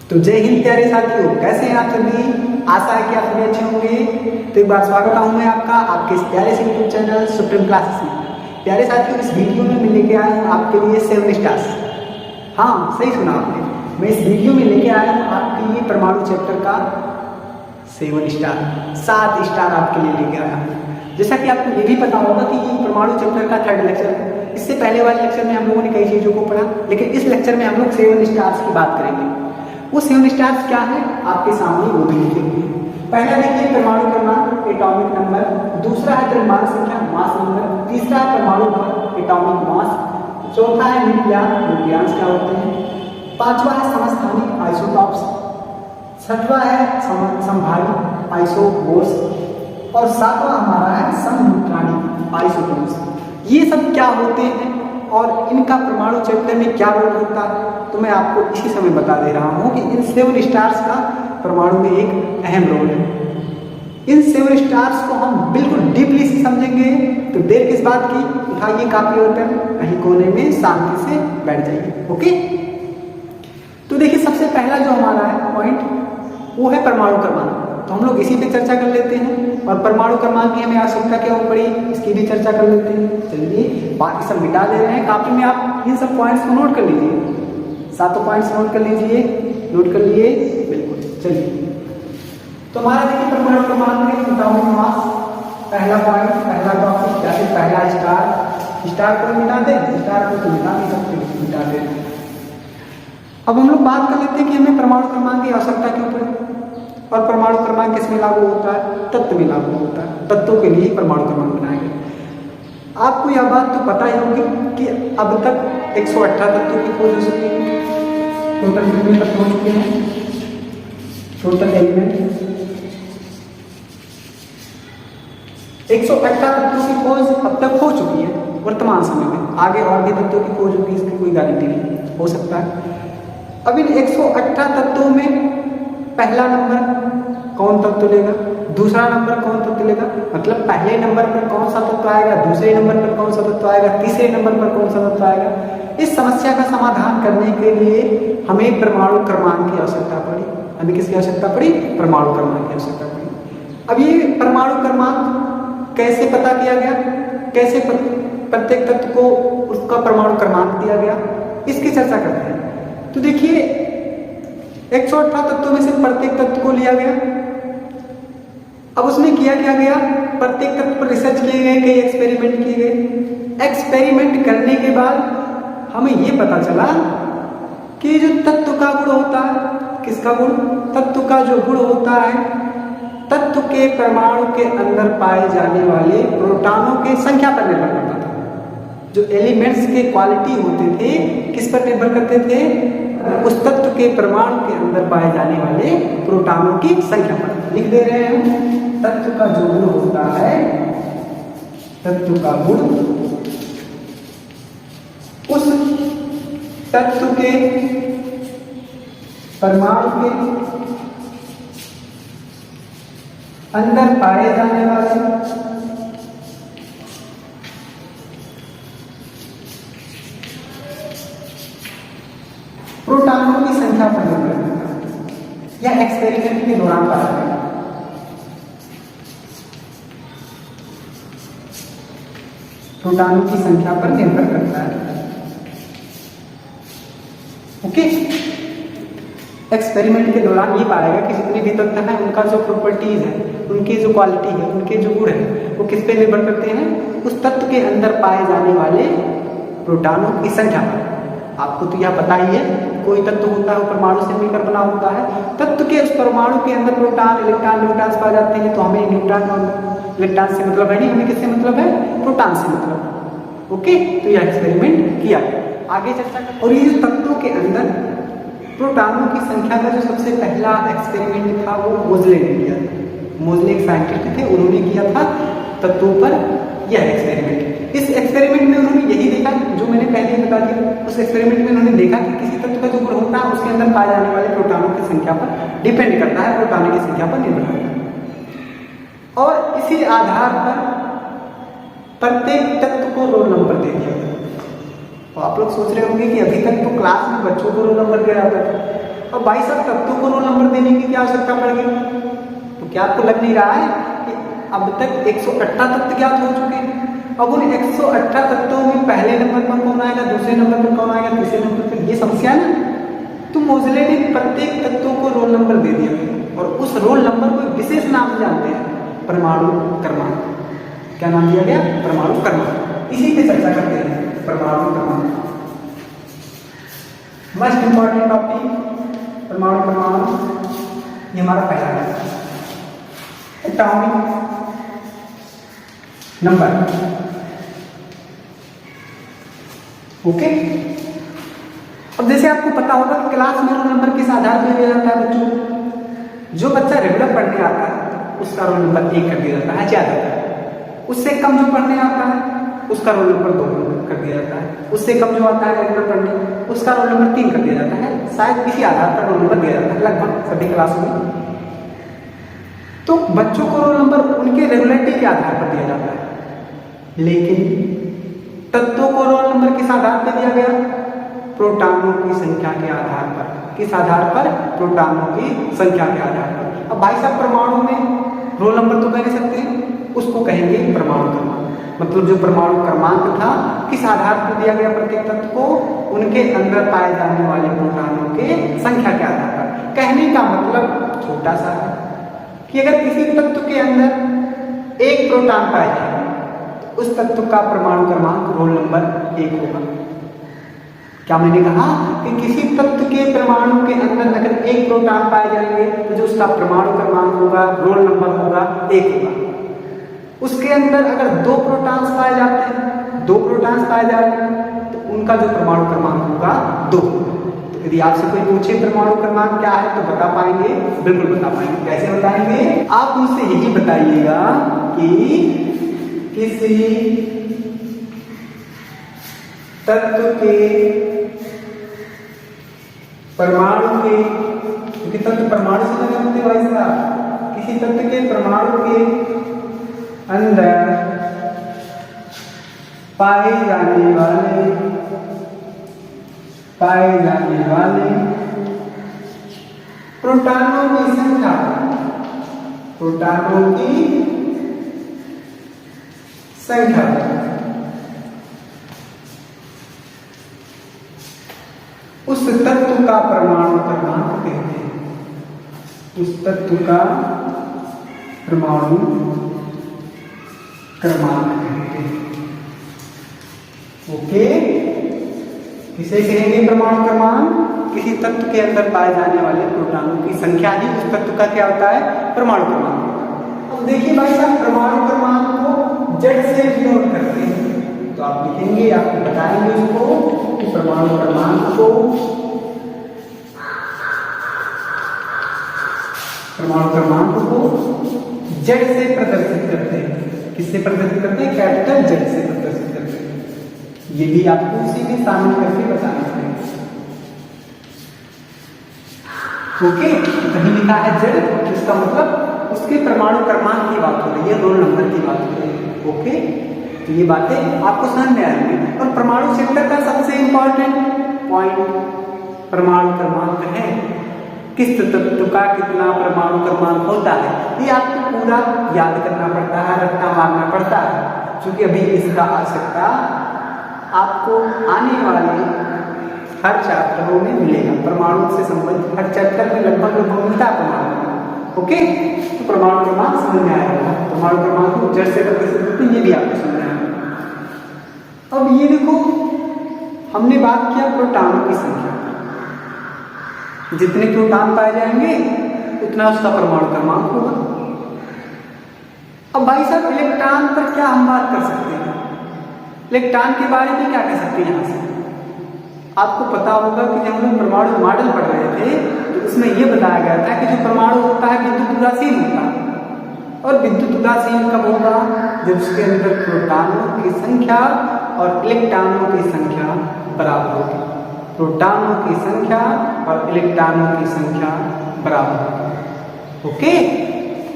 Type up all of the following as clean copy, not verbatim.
तो जय हिंद प्यारे साथियों, कैसे हैं आप सभी। आशा है कि आप सभी अच्छे होंगे। तो एक बार स्वागत हूँ मैं आपका आपके इस प्यारे से यूट्यूब चैनल सुप्रीम क्लासेस में। प्यारे साथियों, इस वीडियो में मैं लेके आया हूँ आपके लिए 7 स्टार्स। हाँ, सही सुना आपने। मैं इस वीडियो में लेके आया हूँ आपके लिए परमाणु चैप्टर का 7 स्टार, 7 स्टार आपके लिए लेके आया हूँ। जैसा कि आपको ये भी पता होगा कि ये परमाणु चैप्टर का 3rd लेक्चर है। इससे पहले वाले लेक्चर में हम लोगों ने कई चीज़ों को पढ़ा, लेकिन इस लेक्चर में हम लोग 7 स्टार्स की बात करेंगे। वो 7 स्टार्स क्या है आपके सामने वो भी लिखे हुए हैं। पहला देखिए परमाणु क्रमांक एटॉमिक नंबर, दूसरा है द्रव्यमान संख्या मास नंबर, तीसरा है परमाणु भर एटॉमिक मास, चौथा है न्यूक्लियस क्या होते हैं, पांचवा है समस्थानिक आइसोटॉप्स, छठवां है समभारी आइसोटोप्स और सातवां हमारा है समन्यूट्रॉनिक आइसोटोप्स। ये सब क्या होते हैं और इनका परमाणु चैप्टर में क्या रोल होता है, तो मैं आपको इसी समय बता दे रहा हूँ कि इन 7 स्टार्स का परमाणु में एक अहम रोल है। इन 7 स्टार्स को हम बिल्कुल डीपली से समझेंगे। तो देर किस बात की, उठाइए कॉपी और पेन, कहीं कोने में शांति से बैठ जाइए। ओके, तो देखिए सबसे पहला जो हमारा है पॉइंट वो है परमाणु क्रमांक। तो हम लोग इसी पे चर्चा कर लेते हैं और परमाणु क्रमांक की हमें आवश्यकता क्यों पड़ी इसकी भी चर्चा कर लेते हैं। चलिए बाकी सब मिटा दे रहे हैं, कॉपी में आप इन सब पॉइंट्स को नोट कर लीजिए, 7 पॉइंट्स नोट कर लीजिए, नोट कर लिए बिल्कुल। चलिए तो हमारा देखिए परमाणु क्रमांक में एटॉमिक मास, पहला पॉइंट, पहला टॉपिक या फिर पहला स्टार को मिटा दे, स्टार को तो मिटा नहीं सकते, मिटा दे। अब हम लोग बात कर लेते हैं कि हमें परमाणु क्रमांक की आवश्यकता क्यों पड़ी और परमाणु क्रमांक किसमें लागू होता है, तत्व में लागू होता है। तत्वों के लिए परमाणु क्रमांक बनाए गए। आपको यह बात तो पता ही होगी कि अब तक 118 तत्वों की खोज हो चुकी है। टोटल कितने तत्व हो चुके हैं, टोटल एलिमेंट 118 तत्वों की खोज अब तक हो चुकी है वर्तमान समय में। आगे और भी तत्वों की खोज होगी, इसकी कोई गारंटी नहीं, हो सकता है। अब इन 118 तत्वों में पहला नंबर कौन तत्व लेगा, दूसरा नंबर कौन तत्व लेगा, मतलब पहले नंबर पर कौन सा तत्व आएगा, दूसरे नंबर पर कौन सा तत्व आएगा, तीसरे नंबर पर कौन सा तत्व आएगा। इस समस्या का समाधान करने के लिए हमें परमाणु क्रमांक की आवश्यकता पड़ी। हमें किसकी आवश्यकता पड़ी, परमाणु क्रमांक की आवश्यकता पड़ी। अब ये परमाणु क्रमांक कैसे पता किया गया, कैसे प्रत्येक तत्व को उसका परमाणु क्रमांक दिया गया, इसकी चर्चा करते हैं। तो देखिए 118 तत्वों में से प्रत्येक तत्व को लिया गया। अब उसमें किया क्या गया, प्रत्येक तत्व पर रिसर्च किए गए, कई एक्सपेरिमेंट किए गए। एक्सपेरिमेंट करने के बाद हमें ये पता चला कि जो तत्व का गुण होता है, किसका गुण, तत्व का जो गुण होता है, तत्व के परमाणु के अंदर पाए जाने वाले प्रोटॉनों के संख्या पर निर्भर करता था। जो एलिमेंट्स के क्वालिटी होते थे किस पर निर्भर करते थे, उस तत्व के परमाणु के अंदर पाए जाने वाले प्रोटॉनों की संख्या पर। लिख दे रहे हैं, तत्व का जो गुण होता है, तत्व का गुण उस तत्व के परमाणु के अंदर पाए जाने वाले प्रोटॉनों की संख्या पर निर्भर करता है। यह एक्सपेरिमेंट के दौरान पाया गया। प्रोटॉनों की संख्या पर निर्भर करता है। ओके, एक्सपेरिमेंट के दौरान ये पाया गया कि जितने भी तत्व हैं उनका जो प्रॉपर्टीज है, उनकी जो क्वालिटी है, उनके जो गुण है, वो किस पे निर्भर करते हैं, उस तत्व के अंदर पाए जाने वाले प्रोटॉनों की संख्या पर। आपको तो यह पता ही है, कोई तत्व होता है वो परमाणु से मिलकर बना होता है। तत्व के उस परमाणु के अंदर प्रोटॉन, इलेक्ट्रॉन, न्यूट्रॉन्स पाए जाते हैं। तो हमें न्यूट्रॉन और इलेक्ट्रॉन से मतलब है नहीं, हमें किससे मतलब है, प्रोटॉन से मतलब। ओके, तो यह एक्सपेरिमेंट किया गया। आगे चर्चा करें। और ये तत्वों के अंदर प्रोटॉनों की संख्या का जो सबसे पहला एक्सपेरिमेंट था वो मोजले ने किया था। मोजले एक साइंटिस्ट थे, उन्होंने किया था तत्वों पर यह एक्सपेरिमेंट। इस एक्सपेरिमेंट में उन्होंने यही देखा जो मैंने पहले ही बता दिया। उस एक्सपेरिमेंट में उन्होंने देखा कि किसी तत्व का जो गुण होता है उसके अंदर पाए जाने वाले प्रोटॉनों की संख्या पर डिपेंड करता है, प्रोटॉनों की संख्या पर निर्भर करता है। और इसी आधार पर प्रत्येक तत्व को रोल नंबर दे दिया गया। तो आप लोग सोच रहे होंगे कि अभी तक तो क्लास में बच्चों को रोल नंबर दिया जाता था, अब भाई साहब तत्वों को रोल नंबर देने की क्या आवश्यकता पड़ेगी? तो क्या आपको लग नहीं रहा है कि अब तक 118 तत्व ज्ञात हो चुके हैं? अब उन 118 तत्वों में पहले नंबर पर कौन आएगा, दूसरे नंबर पर कौन आएगा, तीसरे नंबर पर, ये समस्या है ना। तो मोज़ले ने प्रत्येक तत्वों को रोल नंबर दे दिया और उस रोल नंबर को विशेष नाम जानते हैं, परमाणु क्रमांक। क्या नाम दिया गया? परमाणु क्रमांक। इसी पे चर्चा करते हैं, परमाणु क्रमांक। मोस्ट इंपॉर्टेंट टॉपिक परमाणु क्रमांक, ये हमारा पहला है। Atomic number, okay. अब जैसे आपको पता होगा कि क्लास में रोल नंबर किस आधार पर दिया जाता है बच्चों? जो बच्चा रेगुलर पढ़ने आता है उसका रोल नंबर 1 कर दिया जाता है, ज्यादा। उससे कम जो पढ़ने आता है उसका रोल नंबर 2 कर दिया जाता है। उससे कम जो आता है रेगुलर पढ़ने, उसका रोल नंबर 3 कर दिया जाता है। शायद इसी आधार पर रोल नंबर दिया जाता है लगभग सभी क्लासों में। तो बच्चों को रोल नंबर उनके रेगुलरिटी के आधार पर दिया जाता है, लेकिन तत्वों को रोल नंबर किस आधार पर दिया गया? प्रोटॉनों की संख्या के आधार पर। किस आधार पर? प्रोटॉनों की संख्या के आधार पर। अब भाई साहब परमाणु में रोल नंबर तो कह नहीं सकते, उसको कहेंगे परमाणु क्रमांक। मतलब जो परमाणु क्रमांक था किस आधार पर दिया गया प्रत्येक तत्व को? उनके अंदर पाए जाने वाले प्रोटॉनों के संख्या के आधार पर। कहने का मतलब छोटा सा है कि अगर किसी तत्व के अंदर एक प्रोटॉन पाया जाए तो उस तत्व का परमाणु क्रमांक रोल नंबर 1 होगा। क्या मैंने कहा कि किसी तत्व के परमाणु के अंदर अगर एक प्रोटॉन पाए जाएंगे तो जो उसका परमाणु क्रमांक होगा, रोल नंबर होगा, 1 होगा। उसके अंदर अगर 2 प्रोटॉन्स पाए जाते हैं, 2 प्रोटॉन्स पाए जाते हैं तो उनका जो परमाणु क्रमांक होगा 2। तो यदि आपसे कोई पूछे परमाणु क्रमांक क्या है तो बता पाएंगे? बिल्कुल बता पाएंगे। कैसे बताएंगे? आप उनसे यही बताइएगा कि किसी तत्व के परमाणु के, क्योंकि तत्व परमाणु से बने होते भाई साहब, किसी तत्व के परमाणु के अंदर पाए जाने वाले प्रोटॉनों की संख्या, प्रोटॉनों की संख्या उस तत्व का परमाणु क्रमांक कहते हैं। उस तत्व का परमाणु क्रमांक कहते हैं, ओके। किसे कहेंगे परमाणु क्रमांक? किसी तत्व के अंदर पाए जाने वाले प्रोटॉनों की संख्या ही उस तत्व का क्या होता है? परमाणु क्रमांक। अब देखिए भाई साहब, परमाणु क्रमांक को जेड से डिनोट करते हैं, तो आप लिखेंगे, आपको बताएंगे उसको कि परमाणु क्रमांक को जेड से प्रदर्शित करते हैं। किससे प्रदर्शित करते हैं? कैपिटल जेड से प्रदर्शित करते हैं। ये भी आपको उसी में शामिल करके बताना पड़ेगा, ओके। कहीं लिखा है जेड, इसका मतलब उसके परमाणु क्रमांक की बात हो रही है, रोल नंबर की बात हो रही है, ओके। तो ये बातें आपको समझ में आएंगी। और परमाणु चैप्टर का सबसे इंपॉर्टेंट पॉइंट परमाणु क्रमांक है। किस तत्व का कितना परमाणु क्रमांक होता है, ये आपको पूरा याद करना पड़ता है, रट्टा मारना पड़ता है, क्योंकि अभी इसका आवश्यकता आपको आने वाले हर चैप्टरों में मिलेगा। परमाणु से संबंधित हर चैप्टर में लगभग मिलता है परमाणु, ओके। तो परमाणु क्रमांक समझ में आएगा। परमाणु क्रमांक को जेड से प्रदर्शित करते हैं, ये भी आपको समझ में आएगा। अब ये देखो, हमने बात किया प्रोटॉनों की संख्या, जितने प्रोटॉन पाए जाएंगे उतना उसका परमाणु क्रमांक होगा। अब भाई साहब इलेक्ट्रॉन पर क्या हम बात कर सकते हैं? इलेक्ट्रॉन के बारे में क्या कह सकते हैं? यहाँ से आपको पता होगा कि जब हम लोग परमाणु मॉडल पढ़ रहे थे तो उसमें यह बताया गया था कि जो परमाणु होता है विद्युत उदासीन होता है। और विद्युत उदासीन कब होगा? जब उसके अंदर प्रोटॉनों की संख्या और इलेक्ट्रॉनों की संख्या बराबर होगी। प्रोटॉनों की संख्या और इलेक्ट्रॉनों की संख्या बराबर होगी, ओके।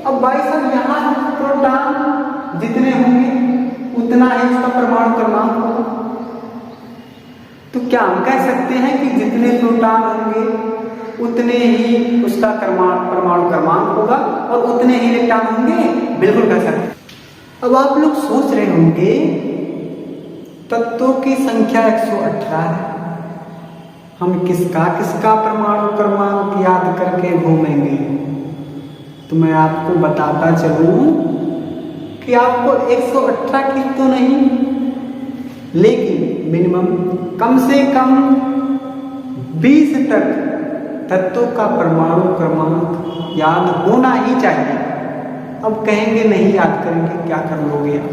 अब भाई साहब यहाँ प्रोटॉन जितने होंगे उतना ही उसका परमाणु क्रमांक होगा। तो क्या हम कह सकते हैं कि जितने प्रोटॉन होंगे उतने ही उसका परमाणु क्रमांक होगा और उतने ही इलेक्ट्रॉन होंगे। बिल्कुल कर सकते। अब आप लोग सोच रहे होंगे तत्वों की संख्या 118 है, हम किसका किसका परमाणु क्रमांक याद करके घूमेंगे। तो मैं आपको बताता चलूं कि आपको 118 की तो नहीं, लेकिन मिनिमम कम से कम 20 तक तत्वों का परमाणु क्रमांक याद होना ही चाहिए। अब कहेंगे नहीं याद करेंगे, क्या कर लोगे आप?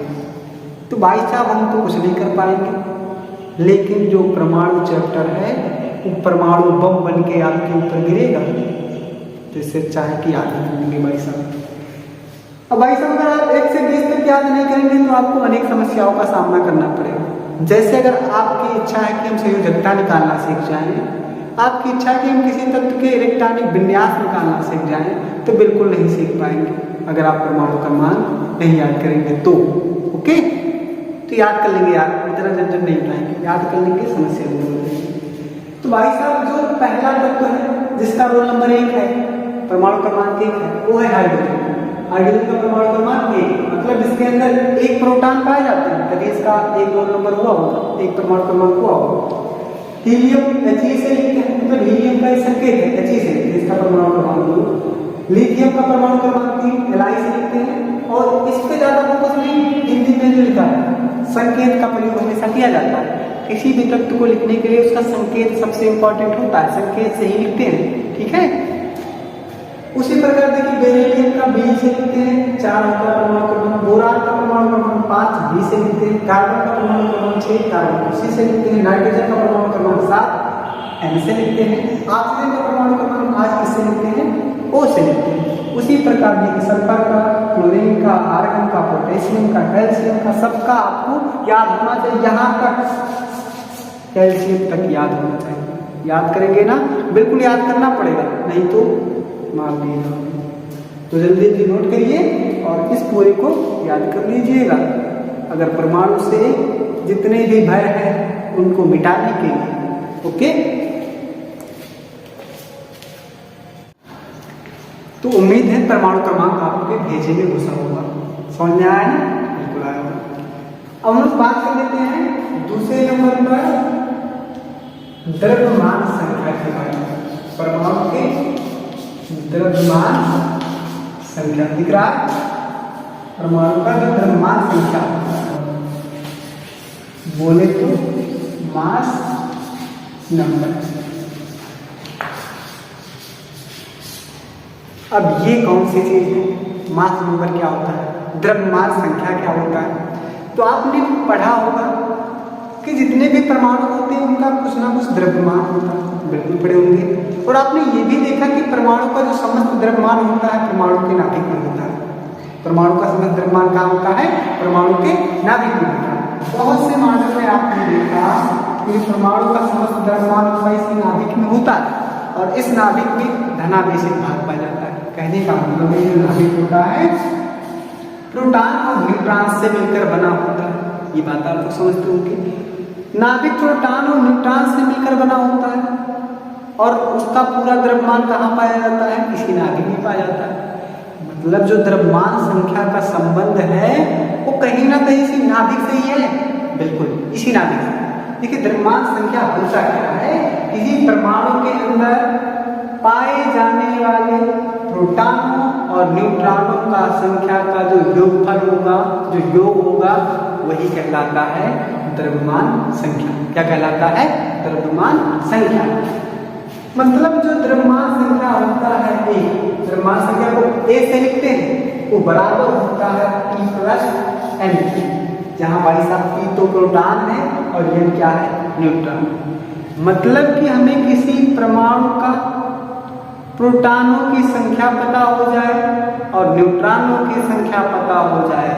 तो भाई साहब हम तो कुछ नहीं कर पाएंगे, लेकिन जो परमाणु चैप्टर है वो परमाणु बम बन के आपके ऊपर गिरेगा, तो इससे अच्छा है कि याद नहीं करेंगे भाई साहब। अब भाई साहब अगर आप 1 से 20 तक याद नहीं करेंगे तो आपको अनेक समस्याओं का सामना करना पड़ेगा। जैसे अगर आपकी इच्छा है कि हम संयोजकता निकालना सीख जाएं, आपकी इच्छा है कि हम किसी तत्व के इलेक्ट्रॉनिक विन्यास निकालना सीख जाएं, तो बिल्कुल नहीं सीख पाएंगे अगर आप परमाणु क्रमांक नहीं याद करेंगे तो। ओके, तो याद कर लेंगे, यार इतना झंझट नहीं उठाएंगे, याद कर लेंगे, समस्या दूर हो जाएगी। तो भाई साहब जो पहला तत्व है जिसका रोल नंबर 1 है, परमाणु क्रमांक 1 है, वो है हाइड्रोजन। हाइड्रोजन का परमाणु क्रमांक 1, मतलब इसके अंदर एक प्रोटॉन पाए जाते हैं, तभी इसका एक रोल नंबर हुआ होगा, एक परमाणु क्रमांक हुआ होगा। हीलियम He से लिखते हैं, मतलब हीलियम का संकेत है He से, इसका परमाणु क्रमांक। लिथियम का परमाणु क्रमांक 3 Li से लिखते हैं, और इस पे ज्यादा फोकस नहीं, हिंदी में जो लिखा है संकेत का प्रयोग हमेशा किया जाता है। किसी भी तत्व को लिखने के लिए उसका संकेत सबसे इंपॉर्टेंट होता है, संकेत से ही लिखते हैं, ठीक है। उसी प्रकार देखिए बेरिलियम का B से लिखते हैं, 4 होता है परमाणु क्रमांक। बोरान का परमाणु क्रमांक 5 B से लिखते हैं। कार्बन का परमाणु क्रमांक 6 कार्बन C से लिखते हैं। नाइट्रोजन का परमाणु क्रमांक 7 N से लिखते हैं। ऑक्सीजन का परमाणु क्रमांक 5 किससे लिखते हैं? O से लिखते हैं। उसी प्रकार देखिए सल्फर का, क्लोरीन का, आर्गन का, पोटेशियम का, कैल्शियम का, सबका आपको याद होना चाहिए। यहाँ तक कैल्शियम तक याद होना चाहिए। याद करेंगे ना, बिल्कुल याद करना पड़ेगा, नहीं तो मार दिएगा। तो जल्दी जल्दी नोट करिए और इस पूरे को याद कर लीजिएगा। अगर परमाणु से जितने भी भय हैं उनको मिटाने के लिए, ओके। तो उम्मीद है परमाणु क्रमांक आपके भेजे में घुसा होगा, समझ में आया ना? बिल्कुल आया होगा। अब हम लोग बात कर लेते हैं दूसरे नंबर पर द्रव्यमान संख्या के बारे में। परमाणु के द्रव्यमान संख्या दिख रहा है, परमाणु का जो द्रव्यमान संख्या बोले तो मास नंबर। अब ये कौन सी चीज है? मास नंबर क्या होता है, द्रव्यमान संख्या क्या होता है? तो आपने पढ़ा होगा कि जितने भी परमाणु होते हैं उनका कुछ ना कुछ द्रव्यमान होता है, बिल्कुल पढ़े होंगे। और आपने ये भी देखा कि परमाणु का जो समस्त द्रव्यमान होता है परमाणु के नाभिक में होता है। परमाणु का समस्त द्रव्यमान कहाँ होता है? परमाणु के नाभिक में होता है। बहुत से मॉडल में आपने देखा कि परमाणु का समस्त द्रव्यमान होता है इसके नाभिक में होता है, और इस नाभिक में धनावेशित भाग पाया जाता है। कहने का मतलब ये नाभिक होता है प्रोटॉन और न्यूट्रॉन से मिलकर बना होता है। ये बात आप लोग समझते होंगे। नाभिक प्रोटॉन और न्यूट्रॉन से मिलकर बना होता है, और उसका पूरा द्रव्यमान कहाँ पाया जाता है? इसी नाभिक में पाया जाता है। मतलब जो द्रव्यमान संख्या का संबंध है वो कहीं ना कहीं इसी नाभिक से ही है, बिल्कुल इसी नाभिक से। देखिए द्रव्यमान संख्या होता क्या है? किसी परमाणु के अंदर पाए जाने वाले प्रोटॉनों और न्यूट्रॉनों का संख्या का जो योगफल होगा, जो योग होगा, वही कहलाता है द्रव्यमान संख्या। क्या कहलाता है? द्रव्यमान संख्या। मतलब जो द्रव्यमान संख्या होता है A, द्रव्यमान संख्या को A से लिखते हैं, वो बराबर होता है P प्लस N, जहाँ भाई साहब P तो प्रोटॉन है और N क्या है? न्यूट्रॉन। मतलब कि हमें किसी परमाणु का प्रोटॉनों की संख्या पता हो जाए और न्यूट्रॉनों की संख्या पता हो जाए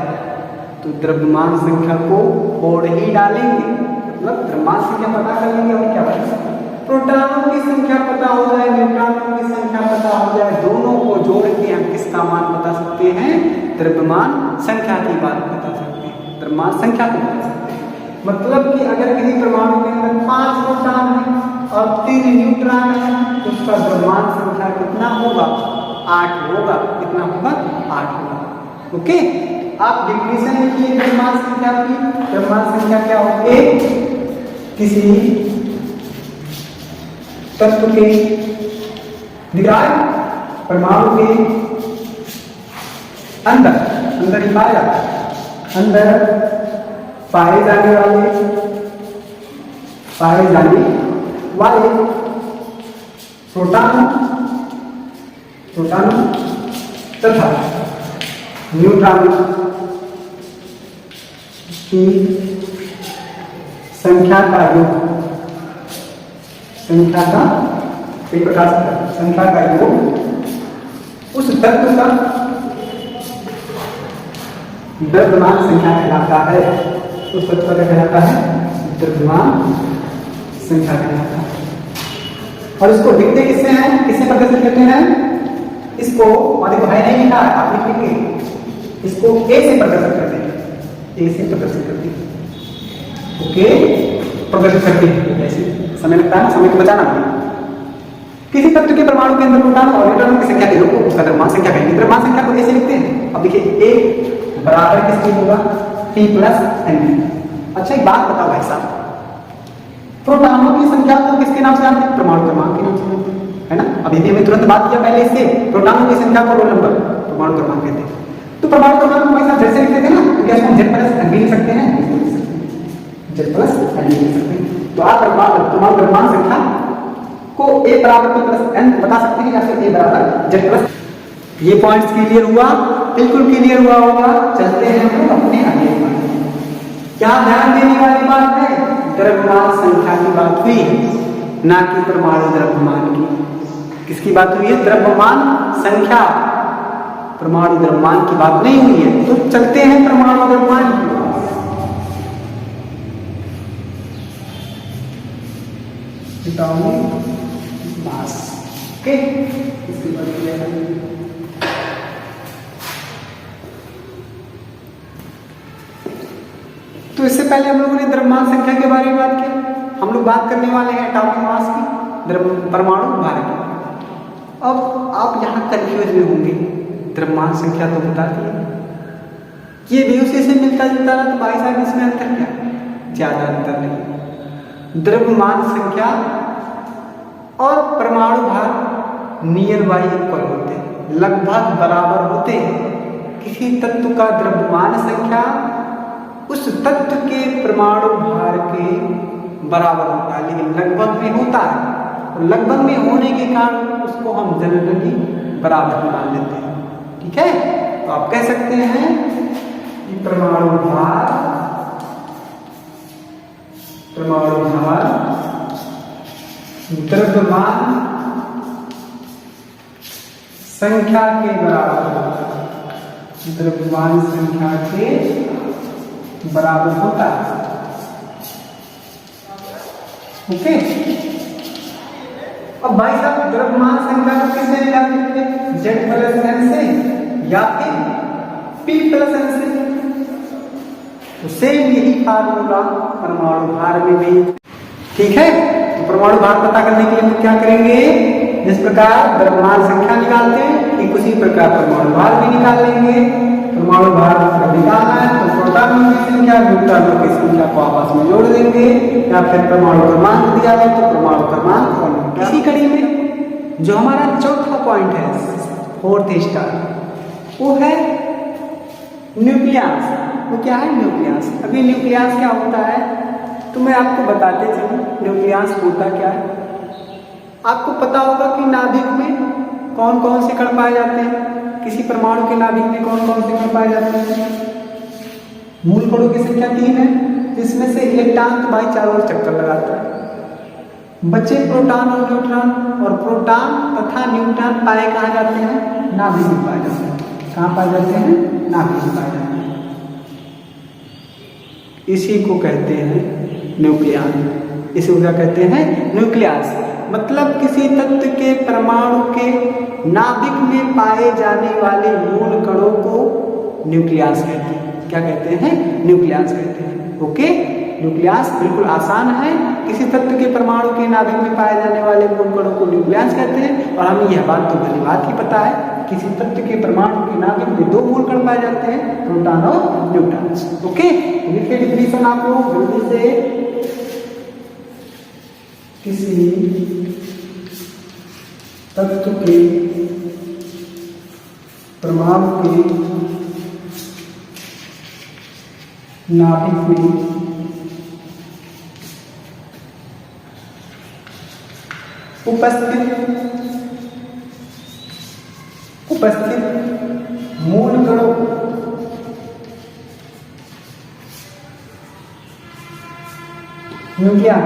तो द्रव्यमान संख्या को जोड़ ही डालेंगे। मतलब द्रव्यमान संख्या पता कर लेंगे और क्या बनेगा? प्रोटॉनों की संख्या पता हो जाए, न्यूट्रॉनों की संख्या पता हो जाए, दोनों को जोड़ के हम किसका मान बता सकते हैं? द्रव्यमान संख्या की बात बता सकते हैं, द्रव्यमान संख्या को बता सकते हैं। मतलब कि अगर किसी परमाणु के अंदर 5 प्रोटॉन है और 3 न्यूट्रॉन है, तो उसका द्रव्यमान संख्या कितना होगा? 8 होगा। कितना होगा? 8 होगा। ओके, आप डिफिनेशन लिखिए द्रव्यमान संख्या की। द्रव्यमान संख्या क्या होगी? किसी तत्व के परमाणु के अंदर ही पाया जाता है, अंदर पाए जाने वाले प्रोटॉन तथा न्यूट्रॉन की संख्या का योग, संख्या का योग उस तत्व का द्रव्यमान संख्या कहलाता है। उस तत्व का कहलाता है द्रव्यमान संख्या कहलाता है। और इसको लिखते किससे हैं? किससे प्रदर्शित करते हैं? इसको देखो है नहीं लिखा, आप लिख लिखिए। इसको ए से प्रदर्शित करते हैं, ए से प्रदर्शित करते हैं। ओके, प्रदर्शित करते हैं। ऐसे समय लगता है ना, समय को बचाना है। किसी तत्व के परमाणु के अंदर प्रोटॉन और न्यूट्रॉन की संख्या के योग को उसका द्रव्यमान संख्या कहेंगे। द्रव्यमान संख्या को ऐसे लिखते हैं। अब देखिए ए बराबर किसकी होगा? T plus N। अच्छा एक बात बताओ भाई साहब, प्रोटॉनों की संख्या को किसके नाम से जानते हैं? परमाणु क्रमांक के नाम से जानते हैं, है ना। अभी भी हमें तुरंत बात किया पहले इससे, प्रोटॉनों की संख्या को रोल नंबर परमाणु क्रमांक कहते हैं। तो परमाणु क्रमांक को ऐसा जैसे लिखते थे ना, तो क्या इसको Z प्लस N भी लिख सकते हैं? Z प्लस N भी लिख सकते हैं। तो आप परमाणु क्रमांक संख्या को A बराबर T प्लस N बता सकते हैं, या फिर A बराबर Z प्लस। ये पॉइंट्स क्लियर हुआ? बिल्कुल क्लियर हुआ होगा। चलते हैं हम अपने अगले पॉइंट। क्या ध्यान देने वाली बात है? द्रव्यमान संख्या की बात हुई, ना कि परमाणु द्रव्यमान की। किसकी बात हुई है? द्रव्यमान संख्या, परमाणु द्रव्यमान की बात नहीं हुई है। तो चलते हैं परमाणु द्रव्यमान की। मास, ओके, इसकी बात किया। तो इससे पहले हम लोगों ने द्रव्यमान संख्या के बारे में बात की। हम लोग बात करने वाले हैं एटॉमिक मास की, परमाणु भार की। अब आप यहाँ कंफ्यूज में होंगे, द्रव्यमान संख्या तो बता दी, ये भी उसी से मिलता जुलता रहा, तो भाई साहब इसमें अंतर क्या? ज्यादा अंतर नहीं। द्रव्यमान संख्या और परमाणु भार नियर बाई इक्वल होते हैं, लगभग बराबर होते हैं। किसी तत्व का द्रव्यमान संख्या उस तत्व के परमाणु भार के बराबर होता है, लेकिन लगभग में होता है। और लगभग में होने के कारण उसको हम जनरली बराबर मान लेते हैं। ठीक है, तो आप कह सकते हैं कि परमाणु भार द्रव्यमान संख्या के बराबर होता है। द्रव्यमान संख्या के बराबर होता है। ओके, अब भाई साहब द्रव्यमान संख्या को किससे निकालते हैं? Z प्लस N से या फिर P प्लस N से। तो सेम यही फार्मूला परमाणु भार में भी। ठीक है, तो परमाणु भार पता करने के लिए हम क्या करेंगे? जिस प्रकार द्रव्यमान संख्या निकालते हैं, ठीक उसी प्रकार परमाणु भार भी निकाल लेंगे। परमाणु भार निकालना है तो प्रोटॉनों की संख्या, न्यूट्रॉनों की संख्या को आपस में जोड़ देंगे, या फिर परमाणु क्रमांक दिया है तो परमाणु क्रमांक और इसी कड़ी में जो हमारा चौथा पॉइंट है, 4th स्टार, वो है न्यूक्लियस। वो क्या है? न्यूक्लियस। अभी न्यूक्लियस क्या होता है तो मैं आपको बताते चलूं, न्यूक्लियस होता क्या है। आपको पता होगा कि नाभिक में कौन कौन से कण पाए जाते हैं। किसी परमाणु के नाभिक में कौन कौन से कण पाए जाते हैं? मूल कणों की संख्या 3 है, जिसमें से इलेक्ट्रॉन तो भाई चारों ओर चक्कर लगाता है। बचे प्रोटॉन और न्यूट्रॉन, और प्रोटॉन तथा न्यूट्रॉन पाए कहाँ जाते हैं? नाभिक में पाए जाते हैं। कहाँ पाए जाते हैं? नाभिक में पाए जाते हैं। इसी को कहते हैं न्यूक्लियस। इसे क्या कहते हैं? न्यूक्लियस। मतलब किसी तत्व के परमाणु के नाभिक में पाए जाने वाले मूल कणों को न्यूक्लियस कहते हैं। क्या कहते हैं? न्यूक्लियस कहते हैं। ओके, न्यूक्लियस बिल्कुल आसान है। किसी तत्व के परमाणु के नाभिक में पाए जाने वाले मूल कणों को न्यूक्लियस कहते हैं। और हमें यह बात तो भली बात ही पता है, किसी तत्व के परमाणु के नाभिक में दो मूल कण पाए जाते हैं, प्रोटॉन और न्यूट्रॉन। ओके, इसके डिफिनीशन आप लोग जल्दी से, किसी तत्व के परमाणु के नाभिक में उपस्थित मूल कणों न्यूक्लियस।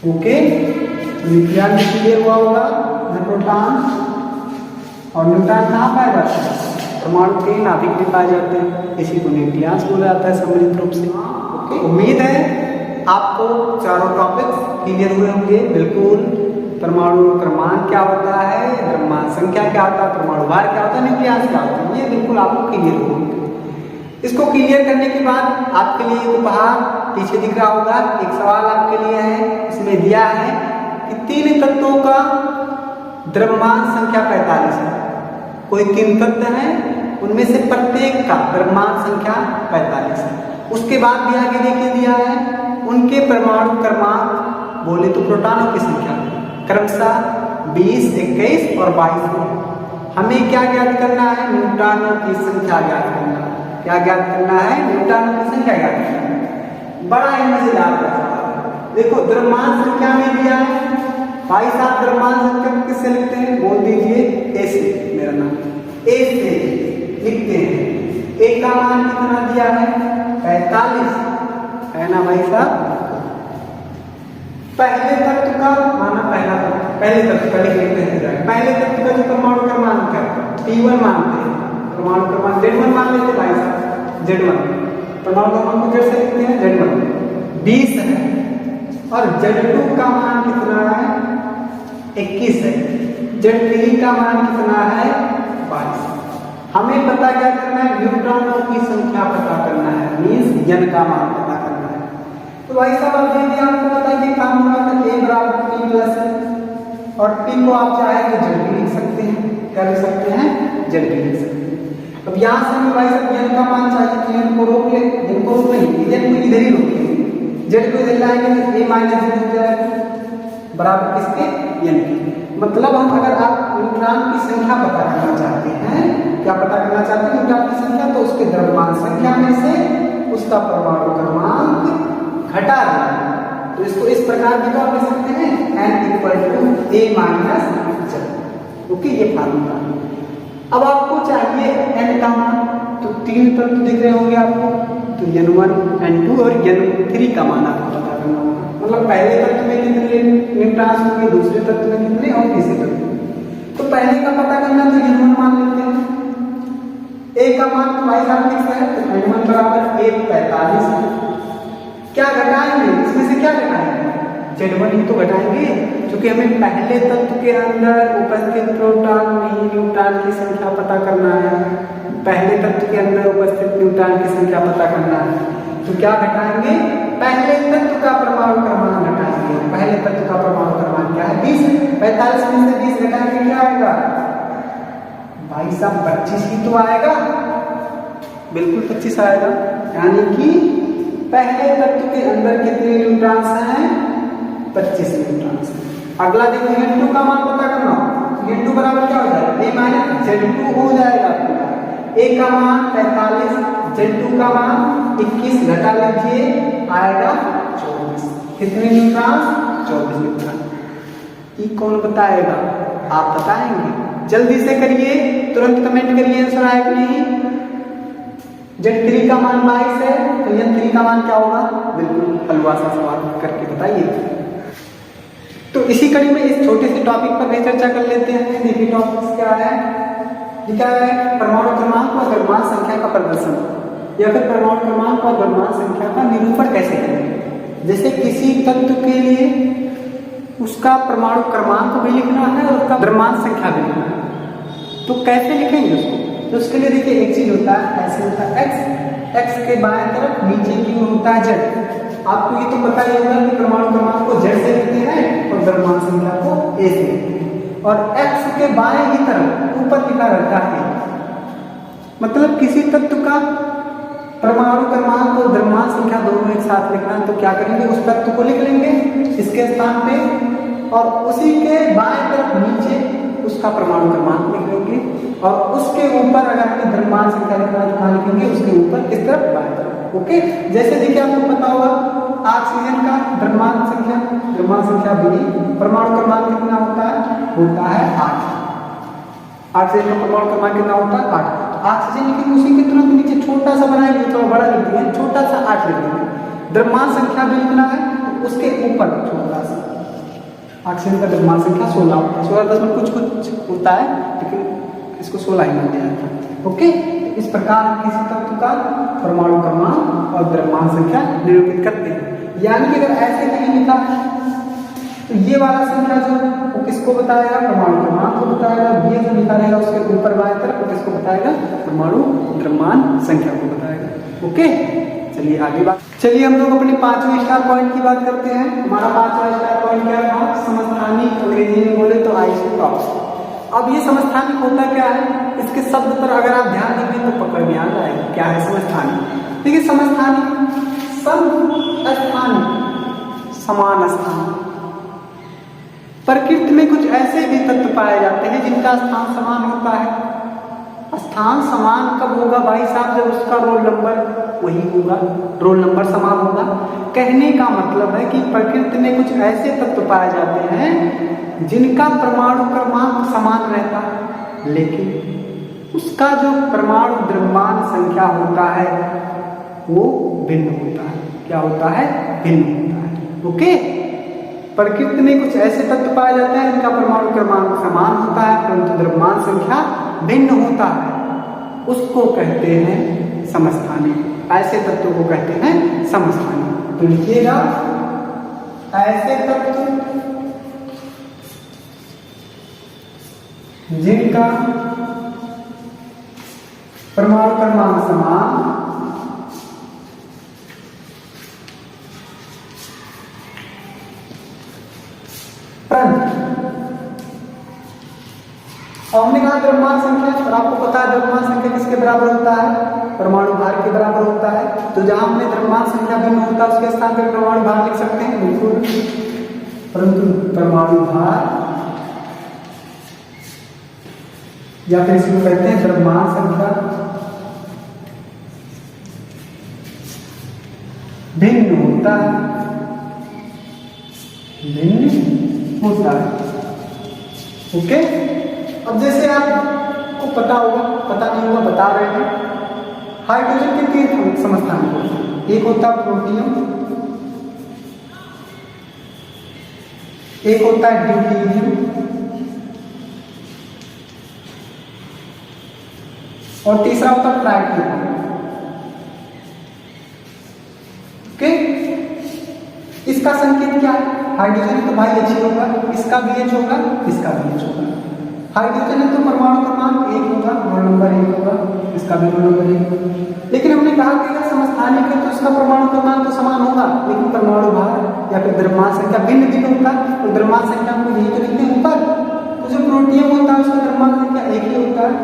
ओके, न्यूक्लियस क्लियर हुआ होगा। प्रोटॉन और न्यूट्रॉन कहाँ पाए जाते हैं? परमाणु के नाभिक में पाए जाते हैं, इसी को न्यूक्लियस बोला जाता है सम्मिलित रूप से। ओके, उम्मीद है आपको चारों टॉपिक्स क्लियर हुए होंगे। बिल्कुल, परमाणु क्रमांक क्या होता है, द्रव्यमान संख्या क्या होता है, परमाणु भार क्या होता है, न्यूक्लियस क्या होता है, ये बिल्कुल आपको क्लियर होगा। इसको क्लियर करने के बाद आपके लिए उपहार पीछे दिख रहा होगा, एक सवाल आपके लिए है। इसमें दिया है कि तीन तत्वों का द्रव्यमान संख्या 45 है। कोई तीन तत्व है, उनमें से प्रत्येक का द्रव्यमान संख्या 45 है। उसके बाद भी आगे देखिए दिया है उनके परमाणु क्रमांक, बोले तो प्रोटॉनों की संख्या क्रमशः 20, 21 और 22 है। हमें क्या ज्ञात करना है? न्यूट्रॉनों की संख्या ज्ञात करना है। क्या ज्ञात करना है? न्यूट्रॉनों की संख्या ज्ञात करना है। बड़ा ही मजेदार है। देखो, द्रव्यमान संख्या में दिया है। भाई साहब, द्रव्यमान संख्या किससे लिखते हैं? बोल दीजिए ए से, मेरा नाम ए से लिखते हैं। ए का मान कितना दिया है? 45 है ना भाई साहब। पहले तत्व का माना, पहला तत्व, पहले तत्व का लिख लेते हैं। पहले तत्व का जो परमाणु क्रमांक है T1 मानते हैं, परमाणु क्रमांक Z1 मान लेते हैं भाई साहब, Z1 परमाणु क्रमांक को जैसे लिखते हैं Z1 20 है, और Z2 का मान कितना है? 21 है। Z3 का मान कितना है? 22। हमें पता क्या करना है? न्यूट्रॉनों की संख्या पता करना है, मीन्स n का मान पता करना है। तो भाई साहब, अब ये भी आपको पता है कि काम होगा था A बराबर P प्लस है, और P को आप चाहे तो Z भी लिख सकते हैं। क्या लिख सकते हैं? Z भी लिख सकते हैं। अब यहाँ से हमें भाई साहब n का मान चाहिए, तो n को रोक ले, n को रोक नहीं, n को इधर ही रोकेंगे, Z को इधर लाएंगे तो A माइनस Z हो जाएगा, बराबर किसके? n के। मतलब हम, अगर आप न्यूट्रॉन की संख्या पता करना चाहते हैं, क्या पता करना चाहते हैं न्यूट्रॉन की संख्या, तो उसके द्रव्यमान संख्या में से उसका परमाणु क्रमांक घटा दें। तो इसको इस प्रकार भी तो लिख सकते हैं, n = A minus Z। Okay, ये फार्मूला। अब आपको चाहिए n का मान, तो तीन तत्व दिख रहे होंगे आपको, तो n1, n2 और n3 का मान आपको पता करना होगा। मतलब पहले तत्व में कितने न्यूट्रॉन्स होंगे, दूसरे तत्व में कितने और तीसरे तत्व में। तो पहले का पता करना, तो n1 मान लेते हैं। A का मान तो भाई साहब फिक्स है, तो n1 बराबर A 45 है। क्या घटाएंगे? इसमें से क्या घटाएंगे? Z1 ही तो घटाएंगे, क्योंकि हमें पहले तत्व के अंदर उपस्थित प्रोटॉन में न्यूट्रॉन की संख्या पता करना है। पहले तत्व के अंदर उपस्थित न्यूट्रॉन की संख्या पता करना है, तो क्या घटाएंगे? पहले तत्व का परमाणु क्रमांक घटाएंगे। पहले तत्व का परमाणु क्रमांक क्या है? 20। 45 में से 20 घटाएंगे, क्या आएगा भाई साहब? 25 ही तो आएगा, बिल्कुल 25 आएगा। यानी कि पहले तत्व के अंदर कितने न्यूट्रॉन्स हैं? 25 न्यूट्रॉन्स। अगला देखो, n2 का मान पता करना, n2 बराबर क्या हो जाएगा? A माइनस Z2 हो जाएगा। A का मान 45, Z2 का मान 21, घटा लीजिए, आएगा 24। कितने न्यूट्रॉन्स? 24 न्यूट्रॉन। ये कौन बताएगा? आप बताएंगे। जल्दी से करिए, तुरंत कमेंट करिए आंसर आया कि नहीं। Z3 का मान 22 है, तो n3 का मान क्या होगा? बिल्कुल हलवा सा सवाल करके बताइए। तो इसी कड़ी में इस छोटे से टॉपिक पर भी चर्चा कर लेते हैं। देखिए टॉपिक क्या है, क्या है? परमाणु क्रमांक और द्रव्यमान संख्या का प्रदर्शन, या फिर परमाणु क्रमांक और द्रव्यमान संख्या का निरूपण कैसे करें। जैसे किसी तत्व के लिए उसका परमाणु क्रमांक भी लिखना है और उसका द्रव्यमान संख्या भी लिखना है, तो कैसे लिखेंगे उसको? तो उसके लिए देखिए एक चीज होता है, ऐसे होता है x, एक्स के बाएं तरफ नीचे की ओर होता है जेड। आपको ये तो पता ही होगा कि परमाणु क्रमांक को जेड से लिखते हैं और द्रव्यमान संख्या को ए से लिखते हैं। और एक्स के बाएं ही तरफ ऊपर लिखा रहता है, मतलब किसी तत्व का परमाणु क्रमांक और द्रव्यमान संख्या दोनों एक साथ लिखना है तो क्या करेंगे, उस तत्व को लिख लेंगे इसके स्थान पे और उसी के बाएं तरफ नीचे उसका परमाणु क्रमांक लिख लेंगे और उसके ऊपर अगर हमें द्रव्यमान संख्या लिखना है तो कहाँ लिखेंगे, उसके ऊपर इस तरफ बाएं तरफ। ओके, जैसे देखिए आपको पता होगा ऑक्सीजन का द्रव्यमान संख्या बी, परमाणु क्रमांक कितना होता है 8। ऑक्सीजन का परमाणु क्रमांक कितना होता है 8। ऑक्सीजन लिखेंगे उसी के तुरंत नीचे छोटा सा बनाएंगे, थोड़ा बड़ा लिख दिया, छोटा सा 8 लिख देंगे। द्रव्यमान संख्या भी लिखना है तो उसके ऊपर छोटा सा, ऑक्सीजन का द्रव्यमान संख्या 16 होता है, 16 कुछ होता है लेकिन इसको 16 ही मान लिया जाता है। ओके, इस प्रकार हम किसी तत्व का परमाणु क्रमांक और द्रव्यमान संख्या निरूपित करते हैं। यानी कि अगर ऐसे कहीं लिखा है तो ये वाला संख्या जो वो किसको बताएगा, परमाणु क्रमांक को बताएगा। ये जो लिखा रहेगा उसके ऊपर बाएं तरफ वो किसको बताएगा, परमाणु द्रव्यमान संख्या को बताएगा। ओके, चलिए आगे बात, चलिए हम लोग अपने 5वें स्टार पॉइंट की बात करते हैं। हमारा 5वां स्टार पॉइंट क्या था, समस्थानिक, अंग्रेजी में बोले तो आइसोटॉप्स। अब ये समस्थानिक होता क्या है, इसके शब्द पर अगर आप ध्यान देंगे तो पकड़ में आ जाएगा क्या है समस्थानिक। देखिए समस्थानिक समस्थानिक समान स्थान, प्रकृति में कुछ ऐसे भी तत्व पाए जाते हैं जिनका स्थान समान होता है। स्थान समान कब होगा भाई साहब, जब उसका रोल नंबर वही होगा, रोल नंबर समान होगा। कहने का मतलब है कि प्रकृति में कुछ ऐसे तत्व पाए जाते हैं जिनका परमाणु क्रमांक समान रहता है लेकिन उसका जो परमाणु द्रव्यमान संख्या होता है वो भिन्न होता है। क्या होता है, भिन्न होता है। ओके, प्रकृति में कुछ ऐसे तत्व पाए जाते हैं जिनका परमाणु क्रमांक समान होता है परंतु द्रव्यमान संख्या भिन्न होता है, उसको कहते हैं समस्थानिक। ऐसे तत्वों को कहते हैं समस्थानिक। तो लिखिएगा ऐसे तत्व जिनका परमाणु क्रमांक समान और हमने कहा द्रव्यमान संख्या, और आपको पता है द्रव्यमान संख्या किसके बराबर होता है, परमाणु भार के बराबर होता है। तो जहां हमने द्रव्यमान संख्या भिन्न होता है उसके स्थान पर परमाणु भार लिख सकते हैं, बिल्कुल, परंतु परमाणु भार या फिर इसको कहते हैं द्रव्यमान संख्या भिन्न होता है, भिन्न होता है। ओके, अब जैसे आपको पता होगा, पता नहीं होगा, बता रहे हैं, हाइड्रोजन के 3 समस्थानिक होते हैं। एक होता है प्रोटियम, एक होता है ड्यूटेरियम और तीसरा होता है ट्राइटियम। ओके, इसका संकेत क्या है, हाइड्रोजन तो भाई H होगा, इसका भी H होगा, इसका भी H होगा। हाइड्रोजन है तो परमाणु क्रमांक 1 होगा, रोल नंबर 1 होगा, इसका भी रोल नंबर 1 होगा। लेकिन हमने कहा कि अगर समस्थानिक है तो इसका परमाणु क्रमांक तो समान होगा लेकिन परमाणु भार या फिर द्रव्यमान संख्या भिन्न भिन्न होगा। तो द्रव्यमान संख्या को यही तो लिखते हैं ऊपर। तो जो प्रोटियम होता है उसका द्रव्यमान संख्या 1 ही होता है,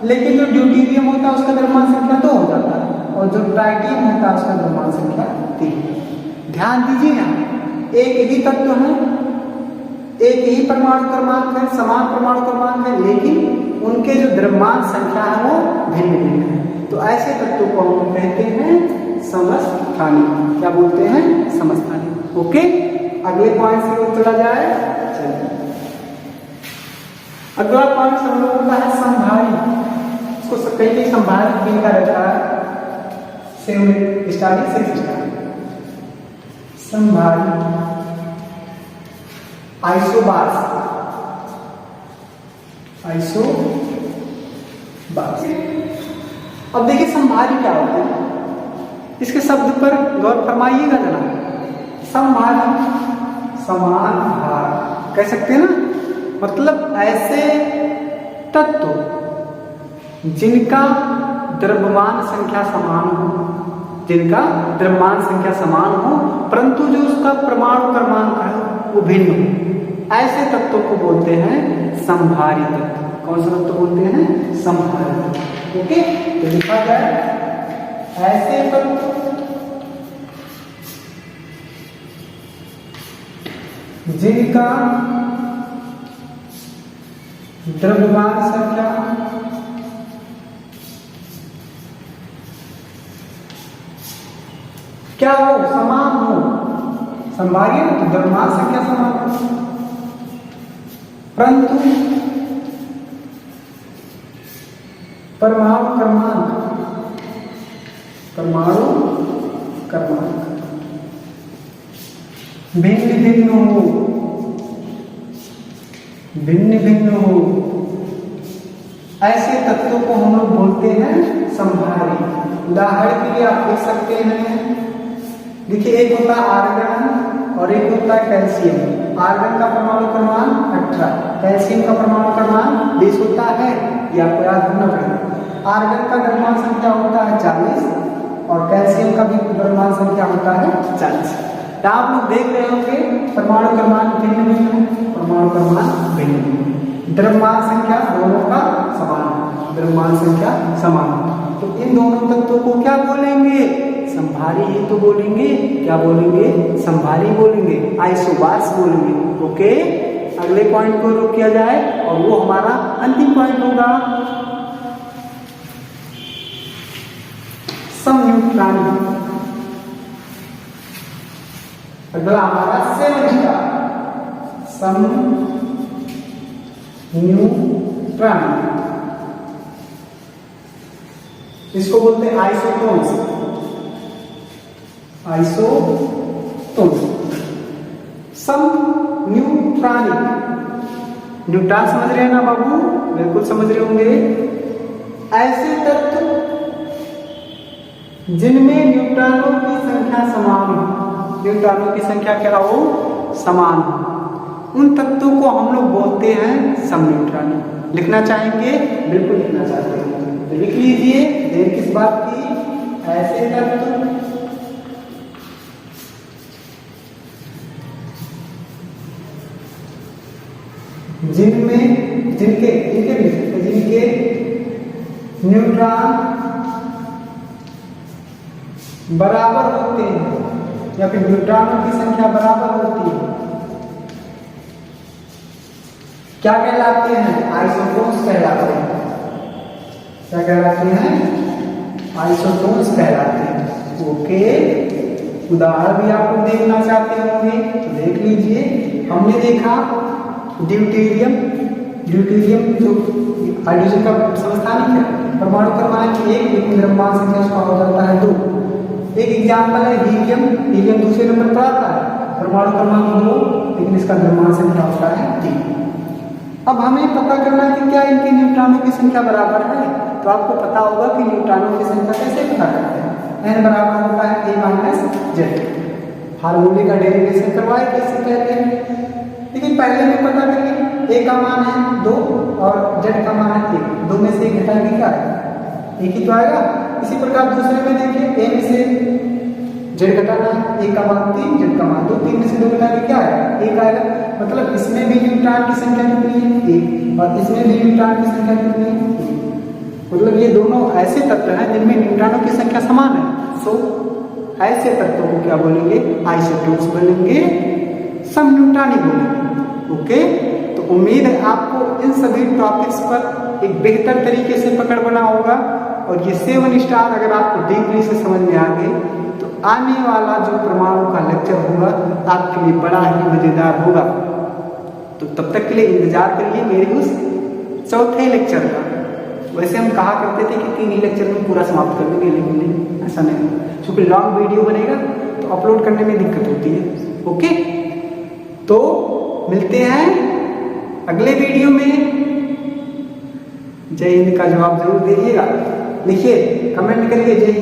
लेकिन जो ड्यूटेरियम होता है उसका द्रव्यमान संख्या 2 हो जाता है और जो ट्राइटियम होता है उसका द्रव्यमान संख्या 3। ध्यान दीजिए ना, एक ही तत्व है, एक ही परमाणु क्रमांक है, समान परमाणु क्रमांक है, लेकिन उनके जो द्रव्यमान संख्या है वो भिन्न भिन्न है। तो ऐसे तत्वों को हम कहते हैं समस्थानिक। क्या बोलते हैं, समस्थानिक। ओके, अगले पॉइंट से ओर चला जाए। चलिए अगला पॉइंट हम लोगों का है संभारी। इसको कई संभारी भी कहा रहता है, सेवन स्टार्टिंग 6 स्टार संभारी, आइसोबार्स, आइसोबार्स। अब देखिए संभारी क्या होता है, इसके शब्द पर गौर फरमाइएगा जरा। संभारी समान भार कह सकते हैं ना, मतलब ऐसे तत्व जिनका द्रव्यमान संख्या समान हो जिनका द्रव्यमान संख्या समान हो परंतु जो उसका परमाणु क्रमांक है वो भिन्न हो, ऐसे तत्वों को बोलते हैं समभारी तत्व। कौन सा तत्व बोलते हैं? समभारी तत्व। ओके, तो लिखा जाए ऐसे तत्व जिनका द्रव्यमान संख्या क्या हो? समान हो। समभारी है तो द्रव्यमान संख्या समान हो परंतु परमाणु क्रमांक भिन्न भिन्न हो, ऐसे तत्वों को हम लोग बोलते हैं समभारी। उदाहरण के लिए आप देख सकते हैं, देखिए एक होता है आर्गन और एक होता है कैल्शियम। आर्गन का परमाणु क्रमांक 18, कैल्शियम का परमाणु क्रमांक 20 होता है, ये आपको याद रखना पड़ेगा। आर्गन का द्रव्यमान संख्या होता है 40 और कैल्शियम का भी द्रव्यमान संख्या होता है 40। आप लोग देख रहे होंगे परमाणु क्रमांक भिन्न भिन्न है, परमाणु क्रमांक भिन्न भिन्न, द्रव्यमान संख्या दोनों का समान है, द्रव्यमान संख्या समान है। तो इन दोनों तत्वों को क्या बोलेंगे? समभारी ही तो बोलेंगे। क्या बोलेंगे? समभारी बोलेंगे, आइसोबार्स बोलेंगे। ओके, अगले पॉइंट को रोक किया जाए और वो हमारा अंतिम पॉइंट होगा समन्यूट्रॉनिक। अगला हमारा 7 स्टार समन्यूट्रॉनिक। इसको बोलते हैं आइसोटोन्स। समन्यूट्रॉनिक, न्यूट्रॉन समझ रहे हैं ना बाबू? बिल्कुल समझ रहे होंगे। ऐसे तत्व जिनमें न्यूट्रॉनों की संख्या समान हो, न्यूट्रॉनों की संख्या क्या हो? समान हो, उन तत्वों को हम लोग बोलते हैं समन्यूट्रॉनिक। लिखना चाहेंगे? बिल्कुल लिखना चाहते हैं, तो लिख लीजिए। देर किस बात की? ऐसे तत्व जिनके न्यूट्रॉन बराबर होते हैं या फिर न्यूट्रॉनों की संख्या बराबर होती है, क्या कहलाते हैं? आइसोटोन्स कहलाते हैं। क्या कहलाते हैं? आइसोटोन्स कहलाते हैं। ओके, उदाहरण भी आप लोग देखना चाहते होंगे तो देख लीजिए। हमने देखा ड्यूटेरियम जो हाइड्रोजन का समस्थानिक है, परमाणु क्रमांक 1, लेकिन द्रव्यमान संख्या उसका हो जाता है 2। एक एग्जाम्पल है हीलियम दूसरे नंबर पर आता है, परमाणु क्रमांक 2, लेकिन इसका द्रव्यमान संख्या होता है 3। अब हमें पता करना है कि क्या इनके न्यूट्रॉनों की संख्या बराबर है। तो आपको पता होगा कि न्यूट्रॉनों की संख्या कैसे पता करते हैं? n बराबर होता है a - z। फार्मूले का डेरिवेशन करवाए इससे पहले, लेकिन पहले में पता करिए a का मान है 2 और z का मान है 1। 2 में से 1 घटाएंगे क्या आएगा? 1 ही तो आएगा। इसी प्रकार दूसरे में देखिए a में से z घटाना है, a का मान 3, z का मान 2, 3 में से 2 घटाएंगे क्या आएगा? 1 आएगा। मतलब इसमें भी न्यूट्रॉन की संख्या कितनी है? 1, और इसमें भी न्यूट्रॉन की संख्या कितनी है? 1। मतलब ये दोनों ऐसे तत्व हैं जिनमें न्यूट्रॉनों की संख्या समान है। सो ऐसे तत्वों को क्या बोलेंगे? आइसोटोन्स बोलेंगे, समन्यूट्रॉनिक बोलेंगे। ओके, तो उम्मीद है आपको इन सभी टॉपिक्स पर एक बेहतर तरीके से पकड़ बना होगा। और ये 7 स्टार अगर आपको डीपली से समझ में आ गए तो आने वाला जो परमाणु का लेक्चर होगा आपके लिए बड़ा ही मजेदार होगा। तो तब तक के लिए इंतजार करिए मेरे उस 4थे लेक्चर का। वैसे हम कहा करते थे कि 3 ही लेक्चर में पूरा समाप्त कर देंगे, लेकिन नहीं, ऐसा नहीं, क्योंकि लॉन्ग वीडियो बनेगा तो अपलोड करने में दिक्कत होती है। ओके, तो मिलते हैं अगले वीडियो में। जय हिंद का जवाब जरूर दीजिएगा, लिखिए, कमेंट करिए जय हिंद।